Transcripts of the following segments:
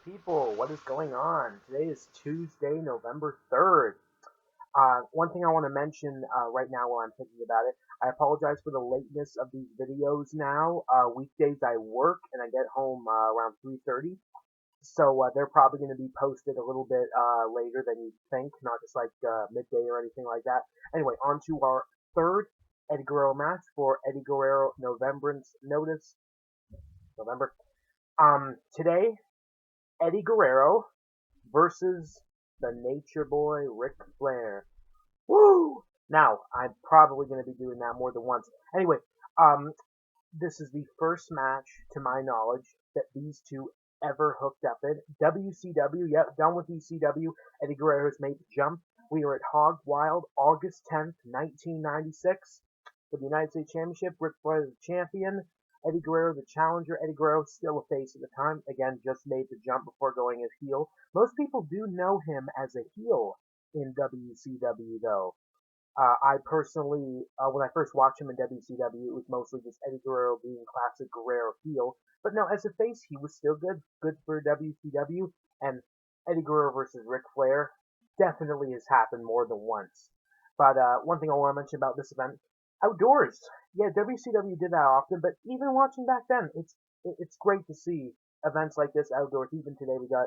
people? What is going on? Today is Tuesday, November 3rd. One thing I want to mention right now while I'm thinking about it, I apologize for the lateness of these videos now. Weekdays I work and I get home around 3:30, so they're probably going to be posted a little bit later than you think, not just like midday or anything like that. Anyway, on to our third Eddie Guerrero match for Eddie Guerrero Novembrance Notice November. Today Eddie Guerrero versus the Nature Boy Ric Flair. Woo! Now, I'm probably going to be doing that more than once. Anyway, um, this is the first match, to my knowledge, that these two ever hooked up in. WCW, yep, done with ECW. Eddie Guerrero has made the jump. We are at Hog Wild, August 10th, 1996. For the United States Championship, Ric Flair is the champion. Eddie Guerrero, the challenger. Eddie Guerrero, still a face at the time. Again, just made the jump before going as heel. Most people do know him as a heel in WCW, though. I personally, when I first watched him in WCW, it was mostly just Eddie Guerrero being classic Guerrero heel. But no, as a face, he was still good for WCW. And Eddie Guerrero versus Ric Flair definitely has happened more than once. But one thing I want to mention about this event, outdoors. Yeah, WCW did that often, but even watching back then, it's great to see events like this outdoors. Even today, we got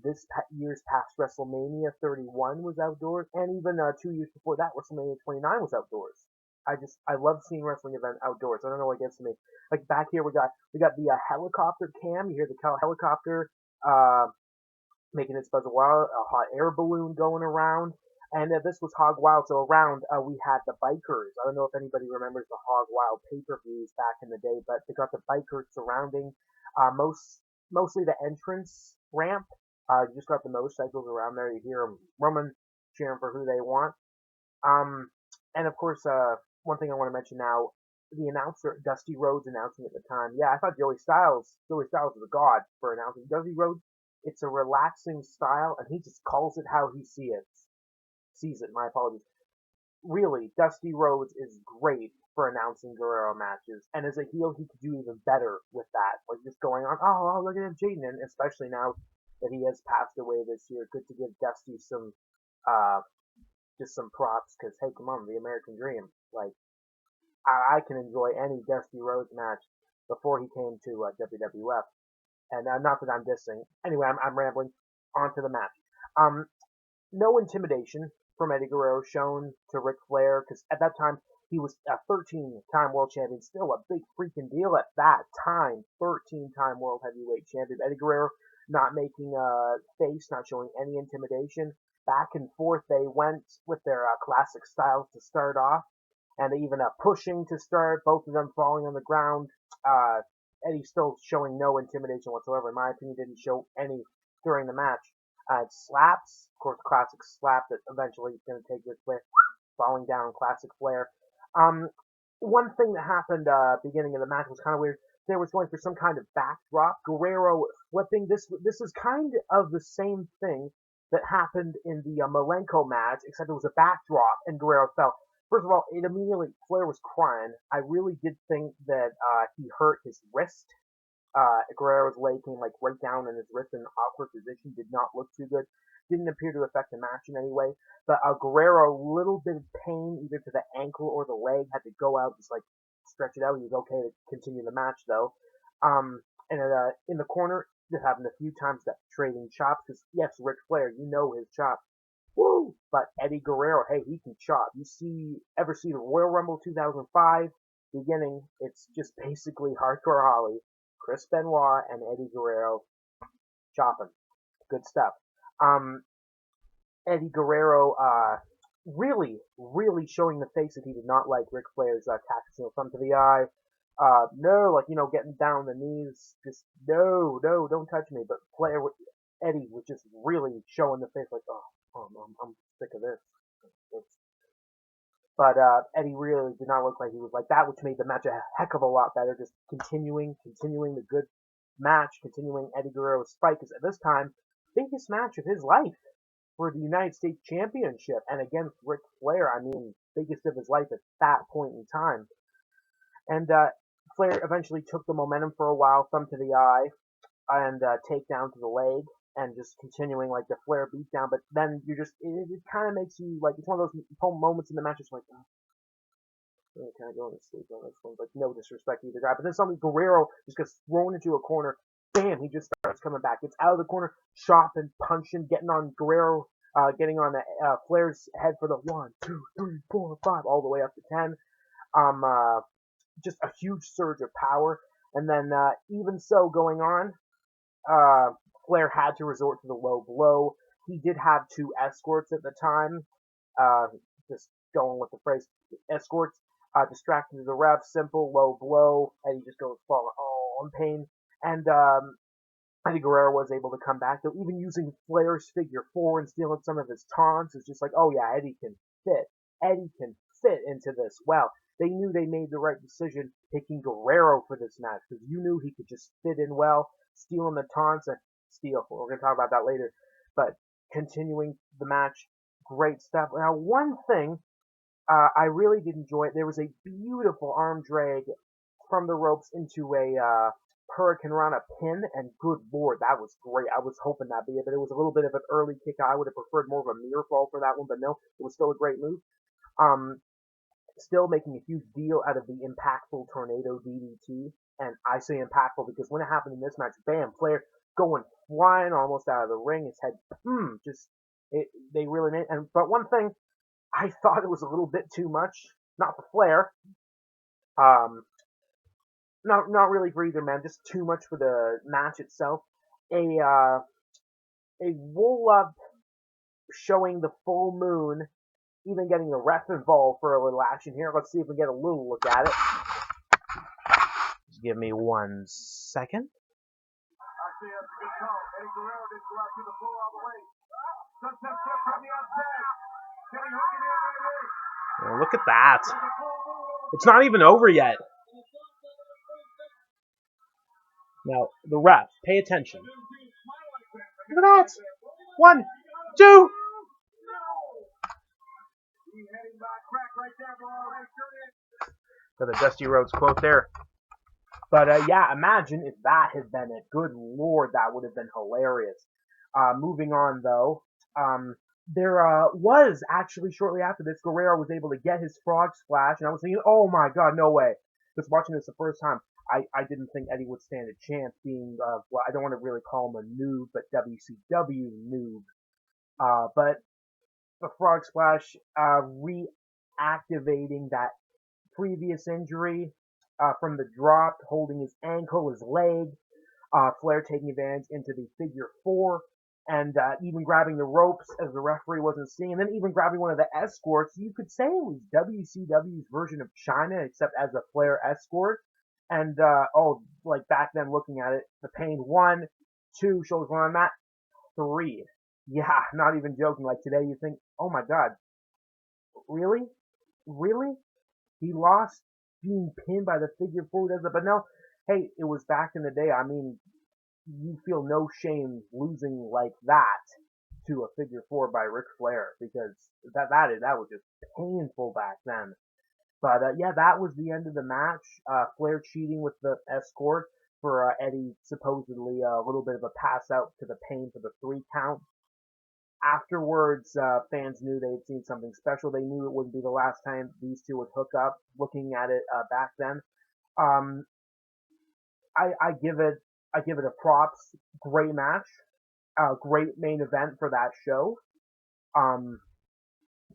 this year's past WrestleMania 31 was outdoors, and even 2 years before that, WrestleMania 29 was outdoors. I love seeing wrestling event outdoors. I don't know what gets to me. Like back here, we got the helicopter cam. You hear the helicopter making its buzz a while, a hot air balloon going around. And this was Hog Wild. So around, we had the bikers. I don't know if anybody remembers the Hog Wild pay-per-views back in the day, but they got the bikers surrounding mostly the entrance ramp. You just got the motorcycles around there. You hear them roaming, cheering for who they want. Um, and of course, one thing I want to mention now, the announcer Dusty Rhodes announcing at the time. Yeah, I thought Joey Styles was a god for announcing. Dusty Rhodes, it's a relaxing style, and he just calls it how he sees it. My apologies. Really, Dusty Rhodes is great for announcing Guerrero matches, and as a heel, he could do even better with that. Like just going on, oh, look at him cheating, and especially now that he has passed away this year, good to give Dusty some uh, just some props because hey, come on, the American Dream. Like I can enjoy any Dusty Rhodes match before he came to WWF, and not that I'm dissing. Anyway, I'm rambling. On to the match. Um, no intimidation from Eddie Guerrero shown to Ric Flair because at that time he was a 13-time world champion, still a big freaking deal at that time. 13-time world heavyweight champion Eddie Guerrero not making a face, not showing any intimidation. Back and forth they went with their classic styles to start off, and even pushing to start. Both of them falling on the ground. Uh, Eddie still showing no intimidation whatsoever. In my opinion, didn't show any during the match. Slaps, of course, classic slap that eventually is going to take this Flair falling down, classic Flair. Um, One thing that happened beginning of the match was kind of weird. There was going for some kind of backdrop. Guerrero flipping. This is kind of the same thing that happened in the Malenko match, except it was a backdrop and Guerrero fell. First of all, it immediately Flair was crying. I really did think that he hurt his wrist. Guerrero's leg came like right down in his wrist in an awkward position. Did not look too good. Didn't appear to affect the match in any way. But Guerrero, a little bit of pain either to the ankle or the leg, had to go out, just like stretch it out. He was okay to continue the match though. And in the corner, this happened a few times. That trading chops because yes, Ric Flair, you know his chops. Woo! But Eddie Guerrero, hey, he can chop. You ever see the Royal Rumble 2005 beginning? It's just basically Hardcore Holly, Chris Benoit, and Eddie Guerrero chopping. Good stuff. Um, Eddie Guerrero, really showing the face that he did not like Ric Flair's tactics, thumb to the eye. No, like, getting down on the knees, just, no, no, don't touch me. But Eddie was just really showing the face like, I'm sick of this. It's, but Eddie really did not look like he was like that, which made the match a heck of a lot better. Just continuing the good match, continuing Eddie Guerrero's fight, because at this time, biggest match of his life for the United States Championship and against Ric Flair. I mean, biggest of his life at that point in time. And Flair eventually took the momentum for a while, thumb to the eye. and takedown to the leg, and just continuing like the Flair beatdown. But then it kind of makes you like, it's one of those moments in the match. It's like, really kind of going to sleep on this one. Like, no disrespect to either guy. But then suddenly Guerrero just gets thrown into a corner. Bam, he just starts coming back. It's out of the corner, chopping, punching, getting on Guerrero, getting on Flair's head for the 1, 2, 3, 4, 5, all the way up to 10. Um, uh, just a huge surge of power. And then, even so going on, uh, Flair had to resort to the low blow. He did have 2 escorts at the time. Just going with the phrase, escorts. Distracted the ref, simple, low blow, and he just goes falling all in pain. And Eddie Guerrero was able to come back, though even using Flair's figure 4 and stealing some of his taunts is just like, oh yeah, Eddie can fit. Eddie can fit into this well. They knew they made the right decision picking Guerrero for this match, because you knew he could just fit in well, stealing the taunts, and steal. We're going to talk about that later. But continuing the match, great stuff. Now, one thing I really did enjoy it. There was a beautiful arm drag from the ropes into a Hurricane Rana pin, and good lord, that was great. I was hoping that'd be it, but it was a little bit of an early kick. I would have preferred more of a near fall for that one, but no, it was still a great move. Still making a huge deal out of the impactful tornado DDT, and I say impactful because when it happened in this match, bam, Flair going flying almost out of the ring, his head, they really made. But one thing, I thought it was a little bit too much. Not for Flair. Not really for either man. Just too much for the match itself. A roll up showing the full moon, even getting the ref involved for a little action here. Let's see if we get a little look at it. Just give me 1 second. Actually, that's a good call. Eddie Guerrero didn't go out to the floor all the way. Sunset flip from the outside. Getting hooking in right here. Well, look at that. It's not even over yet. Now, the ref, pay attention. Look at that. 1, 2. Got the Dusty Rhodes quote there. But yeah, imagine if that had been it. Good lord, that would have been hilarious. Moving on though, there was actually shortly after this, Guerrero was able to get his frog splash, and I was thinking, oh my god, no way. Just watching this the first time, I didn't think Eddie would stand a chance being, well, I don't want to really call him a noob, but WCW noob. But the frog splash, reactivating that previous injury, from the drop, holding his ankle, his leg, Flair taking advantage into the figure 4, and even grabbing the ropes as the referee wasn't seeing, and then even grabbing one of the escorts. You could say it was WCW's version of China, except as a Flair escort. And, like back then looking at it, the pain 1, 2, shoulders going on that, 3. Yeah, not even joking. Like today you think, oh my god, really? Really? He lost being pinned by the figure 4, does it? But no, hey, it was back in the day. I mean, you feel no shame losing like that to a figure 4 by Ric Flair, because that was just painful back then. But yeah, that was the end of the match. Flair cheating with the escort for Eddie, supposedly a little bit of a pass out to the pain for the 3 count. Afterwards, fans knew they had seen something special. They knew it wouldn't be the last time these two would hook up. Looking at it back then, I give it a props. Great match, great main event for that show.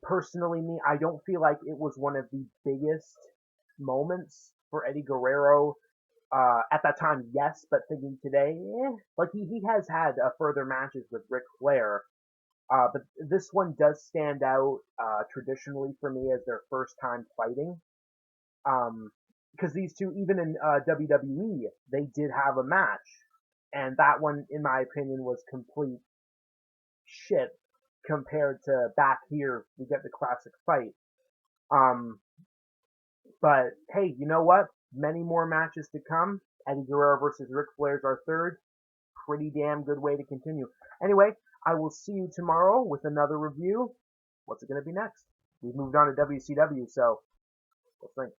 Personally, I don't feel like it was one of the biggest moments for Eddie Guerrero. At that time, yes, but thinking today, like he has had further matches with Ric Flair. But this one does stand out traditionally for me as their first time fighting. Because these two, even in WWE, they did have a match. And that one, in my opinion, was complete shit compared to back here, we get the classic fight. But hey, you know what? Many more matches to come. Eddie Guerrero versus Ric Flair is our third. Pretty damn good way to continue. Anyway, I will see you tomorrow with another review. What's it going to be next? We've moved on to WCW, so let's think.